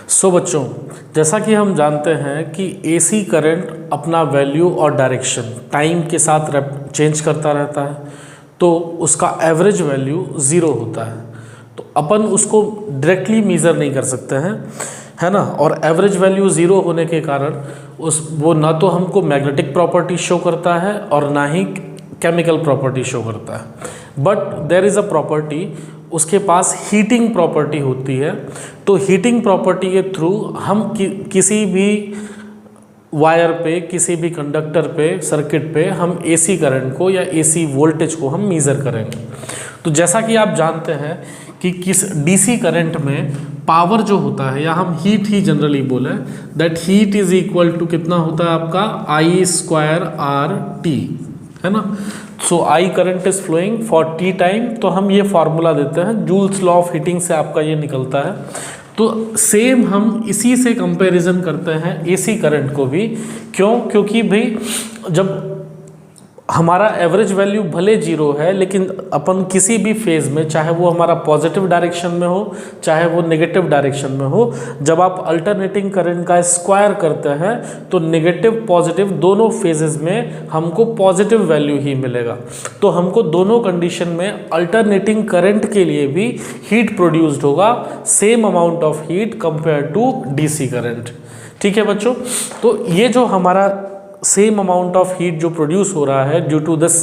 सो बच्चों, जैसा कि हम जानते हैं कि एसी करंट अपना वैल्यू और डायरेक्शन टाइम के साथ चेंज करता रहता है, तो उसका एवरेज वैल्यू ज़ीरो होता है। तो अपन उसको डायरेक्टली मेज़र नहीं कर सकते हैं, है ना। और एवरेज वैल्यू ज़ीरो होने के कारण वो ना तो हमको मैग्नेटिक प्रॉपर्टी शो करता है और ना ही केमिकल प्रॉपर्टी शो करता है। But there is a property, उसके पास हीटिंग प्रॉपर्टी होती है। तो हीटिंग प्रॉपर्टी के थ्रू हम किसी भी वायर पे, किसी भी कंडक्टर पे, सर्किट पे हम एसी करंट को या एसी वोल्टेज को हम मेज़र करेंगे। तो जैसा कि आप जानते हैं कि किस डीसी करंट में पावर जो होता है, या हम हीट ही जनरली बोले, that heat is equal to कितना होता है आपका I²R_T, है ना। So I current is flowing for T time, तो हम ये फॉर्मूला देते हैं, जूल्स लॉ ऑफ हीटिंग से आपका ये निकलता है। तो सेम हम इसी से कंपैरिजन करते हैं एसी करंट को भी। क्यों? क्योंकि भाई जब हमारा एवरेज वैल्यू भले जीरो है, लेकिन अपन किसी भी फेज़ में, चाहे वो हमारा पॉजिटिव डायरेक्शन में हो चाहे वो नेगेटिव डायरेक्शन में हो, जब आप अल्टरनेटिंग करंट का स्क्वायर करते हैं तो नेगेटिव पॉजिटिव दोनों फेजेस में हमको पॉजिटिव वैल्यू ही मिलेगा। तो हमको दोनों कंडीशन में अल्टरनेटिंग करंट के लिए भी हीट प्रोड्यूस्ड होगा, same amount of heat compare to DC current. ठीक है बच्चों, तो ये जो हमारा सेम अमाउंट ऑफ हीट जो प्रोड्यूस हो रहा है due to this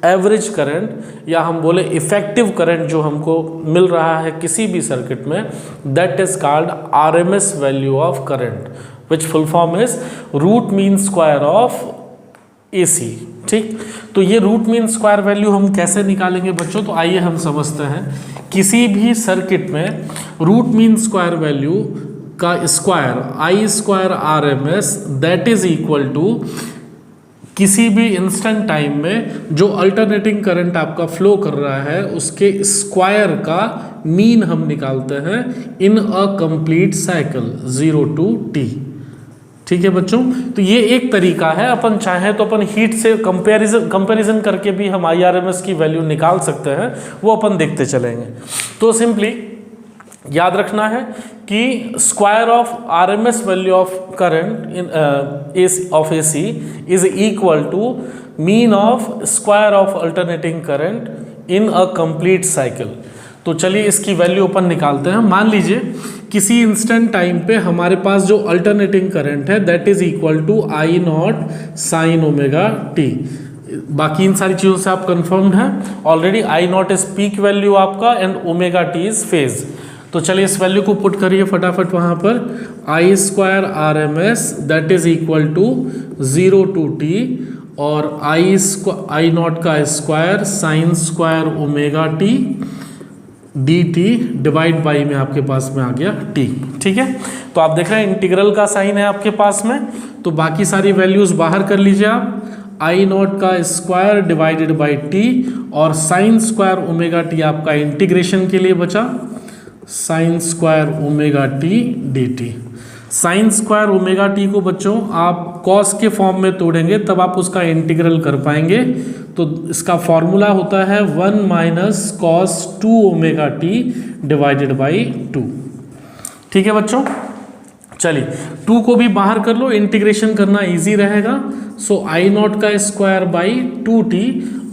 average current, या हम बोले इफेक्टिव करंट जो हमको मिल रहा है किसी भी सर्किट में, that is called RMS value of current, which full form is root mean square of AC. ठीक, तो ये रूट मीन स्क्वायर वैल्यू हम कैसे निकालेंगे बच्चों? तो आइए हम समझते हैं। किसी भी सर्किट में रूट मीन स्क्वायर वैल्यू का square I²RMS that is equal to किसी भी इंस्टेंट टाइम में जो अल्टरनेटिंग करंट आपका फ्लो कर रहा है उसके स्क्वायर का मीन हम निकालते हैं in a complete cycle 0 to t। ठीक है बच्चों, तो ये एक तरीका है। अपन चाहें तो अपन हीट से कंपैरिजन करके भी हम IRMS की वैल्यू निकाल सकते हैं, वो अपन देखते चलेंगे। तो सिंपली याद रखना है कि square of RMS value of current in of AC is equal to mean of square of alternating current in a complete cycle. तो चलिए इसकी वैल्यू अपन निकालते हैं। मान लीजिए किसी इंस्टेंट टाइम पे हमारे पास जो अल्टरनेटिंग करंट है that is equal to I0 sin ωt। बाकी इन सारी चीज़ों से आप कंफर्म्ड हैं already. I0 is peak value आपका एंड ωt इज फेज। तो चलिए इस वैल्यू को पुट करिए फटाफट वहाँ पर। I²RMS that is equal to 0 to t और I0 का square sin² ωt dt divide by में आपके पास में आ गया t। ठीक है, तो आप देख रहे हैं इंटीग्रल का साइन है आपके पास में, तो बाकी सारी वैल्यूज बाहर कर लीजिए आप। I0 का स्क्वायर डिवाइडेड बाई t और sin² ωt आपका इंटीग्रेशन के लिए बचा sin² ωt dt। sin² ωt को बच्चों आप cos के फॉर्म में तोड़ेंगे तब आप उसका इंटीग्रल कर पाएंगे। तो इसका फॉर्मूला होता है 1 - cos 2 ωt डिवाइडेड बाई 2। ठीक है बच्चों, चलिए 2 को भी बाहर कर लो, इंटीग्रेशन करना इजी रहेगा। सो I0 का स्क्वायर बाई 2t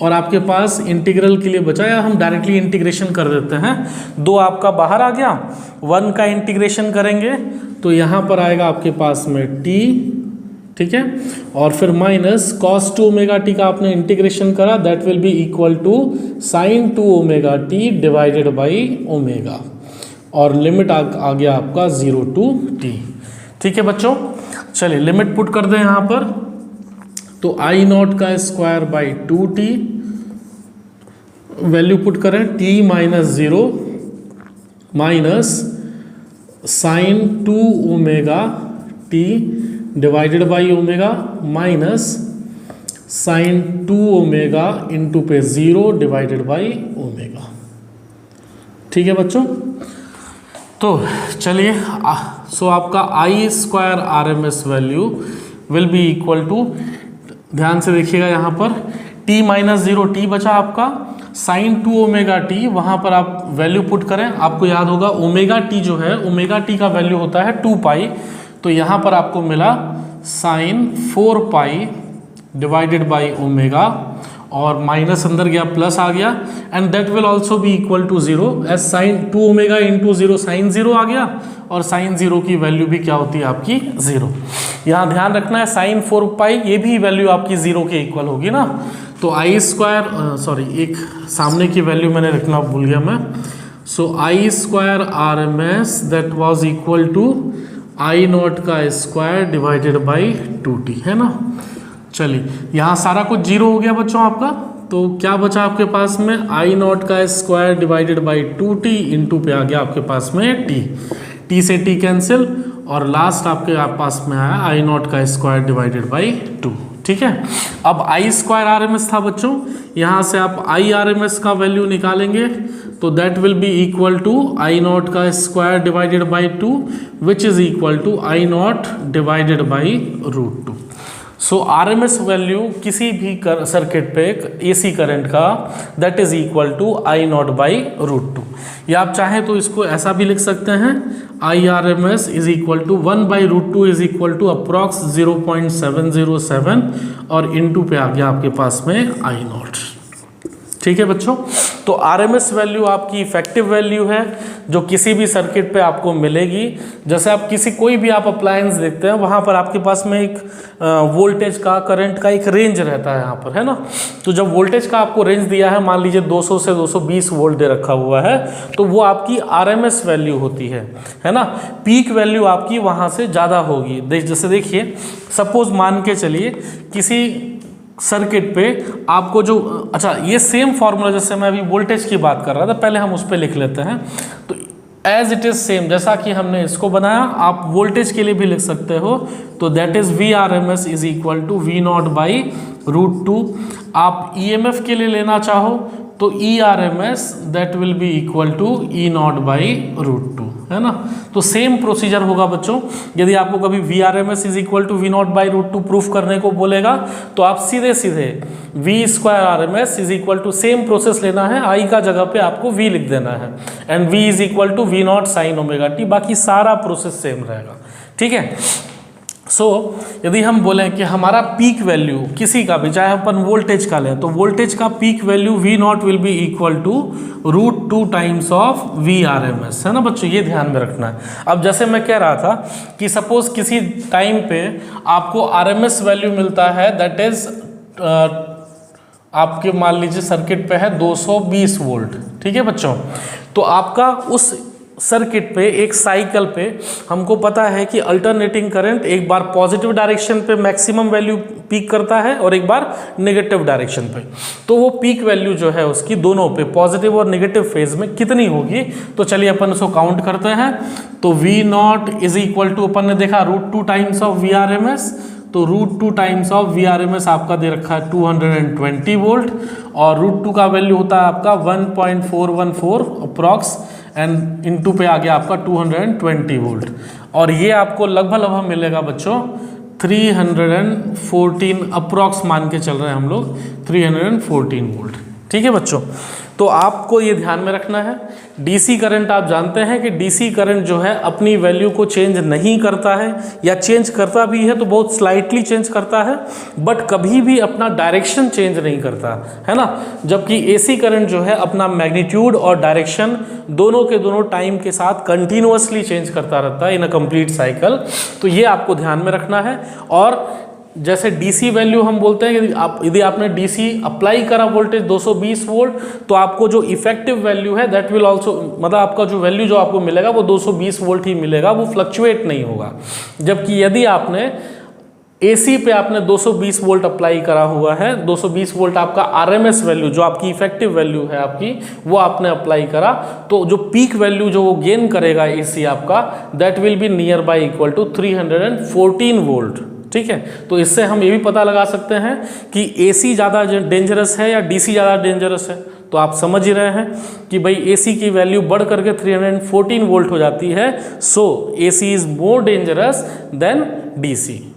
और आपके पास इंटीग्रल के लिए बचा, या हम डायरेक्टली इंटीग्रेशन कर देते हैं। 2 आपका बाहर आ गया, 1 का इंटीग्रेशन करेंगे तो यहाँ पर आएगा आपके पास में t। ठीक है, और फिर माइनस cos 2 ωt का आपने इंटीग्रेशन करा, that will be equal to sin 2 ωt divided by omega, और लिमिट आ गया आपका 0 to t। ठीक है बच्चों, चलिए लिमिट पुट कर दें यहाँ पर। तो I0 का square by 2t value put करें, t - 0 minus sin 2 ωt divided by omega minus sin 2 omega into पे 0 डिवाइडेड बाई ओमेगा। ठीक है बच्चों, तो चलिए सो आपका I²RMS value will be equal to, ध्यान से देखिएगा यहाँ पर t - 0 t बचा आपका, साइन 2 ओमेगा टी, वहाँ पर आप वैल्यू पुट करें, आपको याद होगा ओमेगा टी जो है, ओमेगा टी का वैल्यू होता है 2 पाई, तो यहाँ पर आपको मिला sine 4 pi divided by omega, और माइनस अंदर गया प्लस आ गया, and that will also be equal to 0 as sine 2 omega into 0 sine 0 आ गया, और साइन 0 की वैल्यू भी क्या होती है आपकी 0। यहाँ ध्यान रखना है साइन 4 पाई ये भी वैल्यू आपकी 0 के इक्वल होगी ना, तो आई स्क्वायर सॉरी एक सामने की वैल्यू मैंने रखना भूल गया मैं, so I square R M S that was equal to I naught का स्क्वायर डिवाइडेड बाई 2t, है ना। चलिए यहाँ सारा कुछ 0 हो गया बच्चों आपका, तो क्या बचा आपके पास में आई नॉट का square divided by 2t into पे आ गया आपके पास में t से t कैंसिल, और लास्ट आपके पास में आया आई नॉट का स्क्वायर डिवाइडेड बाई 2। ठीक है, अब I square R M S था बच्चों, यहाँ से आप आई आर एम एस का वैल्यू निकालेंगे तो that will be equal to I naught का square divided by 2 which is equal to I naught divided by root 2। So R M S value किसी भी सर्किट पे AC करंट का that is equal to I not by root 2, या आप चाहें तो इसको ऐसा भी लिख सकते हैं I R M S is equal to 1 by root 2 is equal to approx 0.707, और इनटू पे आ गया आपके पास में आई नॉट। ठीक है बच्चों, तो आरएमएस वैल्यू आपकी इफेक्टिव वैल्यू है जो किसी भी सर्किट पे आपको मिलेगी। जैसे आप कोई भी आप अप्लायंस देखते हैं, वहाँ पर आपके पास में एक वोल्टेज का करंट का एक रेंज रहता है यहाँ पर, है ना। तो जब वोल्टेज का आपको रेंज दिया है, मान लीजिए 200 से 220 वोल्ट दे रखा हुआ है, तो वो आपकी आरएमएस वैल्यू होती है ना। पीक वैल्यू आपकी वहाँ से ज़्यादा होगी। जैसे देखिए, सपोज मान के चलिए किसी सर्किट पे आपको जो, अच्छा ये सेम फॉर्मूला जैसे मैं अभी वोल्टेज की बात कर रहा था, पहले हम उस पर लिख लेते हैं। तो एज इट इज सेम जैसा कि हमने इसको बनाया, आप वोल्टेज के लिए भी लिख सकते हो। तो that is V R M S is equal to V naught by root 2। आप ईएमएफ के लिए लेना चाहो तो E R M S that will be equal to E naught by root 2, है ना। तो सेम प्रोसीजर होगा बच्चों। यदि आपको कभी V R M S is equal to V naught by root 2 proof करने को बोलेगा, तो आप सीधे सीधे V square R M S is equal to, same process लेना है, आई का जगह पे आपको वी लिख देना है, and V is equal to V naught sine omega T. बाकी सारा प्रोसेस सेम रहेगा, ठीक है। सो यदि हम बोलें कि हमारा पीक वैल्यू किसी का भी, चाहे अपन वोल्टेज का लें, तो वोल्टेज का peak value V naught will be equal to root 2 times of V R M S, है ना बच्चों, ये ध्यान में रखना है। अब जैसे मैं कह रहा था कि सपोज किसी टाइम पे आपको आर एम एस वैल्यू मिलता है, दैट इज आपके मान लीजिए सर्किट पे है 220 वोल्ट, ठीक है बच्चों। तो आपका उस सर्किट पे एक साइकिल पे हमको पता है कि अल्टरनेटिंग करंट एक बार पॉजिटिव डायरेक्शन पे मैक्सिमम वैल्यू पीक करता है और एक बार नेगेटिव डायरेक्शन पे। तो वो पीक वैल्यू जो है उसकी दोनों पे, पॉजिटिव और नेगेटिव फेज में कितनी होगी, तो चलिए अपन उसको काउंट करते हैं। तो V naught is equal to, अपन ने देखा root 2 times of V R M S, तो root 2 times of V R M S आपका दे रखा है 220 वोल्ट, और रूट 2 का वैल्यू होता है आपका 1.414 अप्रॉक्स, एंड इनटू पे आ गया आपका 220 वोल्ट, और ये आपको लगभग मिलेगा बच्चों 314 अप्रॉक्स, मान के चल रहे हैं हम लोग 314 वोल्ट, ठीक है बच्चों। तो आपको ये ध्यान में रखना है, डीसी करंट आप जानते हैं कि डीसी करंट जो है अपनी वैल्यू को चेंज नहीं करता है, या चेंज करता भी है तो बहुत स्लाइटली चेंज करता है, बट कभी भी अपना डायरेक्शन चेंज नहीं करता, है ना। जबकि एसी करंट जो है अपना मैग्नीट्यूड और डायरेक्शन दोनों के दोनों टाइम के साथ कंटिन्यूअसली चेंज करता रहता है इन अ कंप्लीट साइकिल। तो ये आपको ध्यान में रखना है। और जैसे डीसी वैल्यू हम बोलते हैं, यदि आपने डीसी अप्लाई करा वोल्टेज 220 वोल्ट, तो आपको जो इफेक्टिव वैल्यू है दैट विल आल्सो, मतलब आपका जो वैल्यू जो आपको मिलेगा वो 220 वोल्ट ही मिलेगा, वो फ्लक्चुएट नहीं होगा। जबकि यदि आपने एसी पे आपने 220 वोल्ट अप्लाई करा हुआ है, 220 वोल्ट आपका आरएमएस वैल्यू जो आपकी इफेक्टिव वैल्यू है आपकी, वो आपने अप्लाई करा, तो जो पीक वैल्यू जो वो गेन करेगा एसी आपका, that will be near by equal to 314 volt, ठीक है। तो इससे हम ये भी पता लगा सकते हैं कि एसी ज़्यादा डेंजरस है या डीसी ज़्यादा डेंजरस है। तो आप समझ ही रहे हैं कि भाई एसी की वैल्यू बढ़ करके 314 वोल्ट हो जाती है, so AC is more dangerous than DC.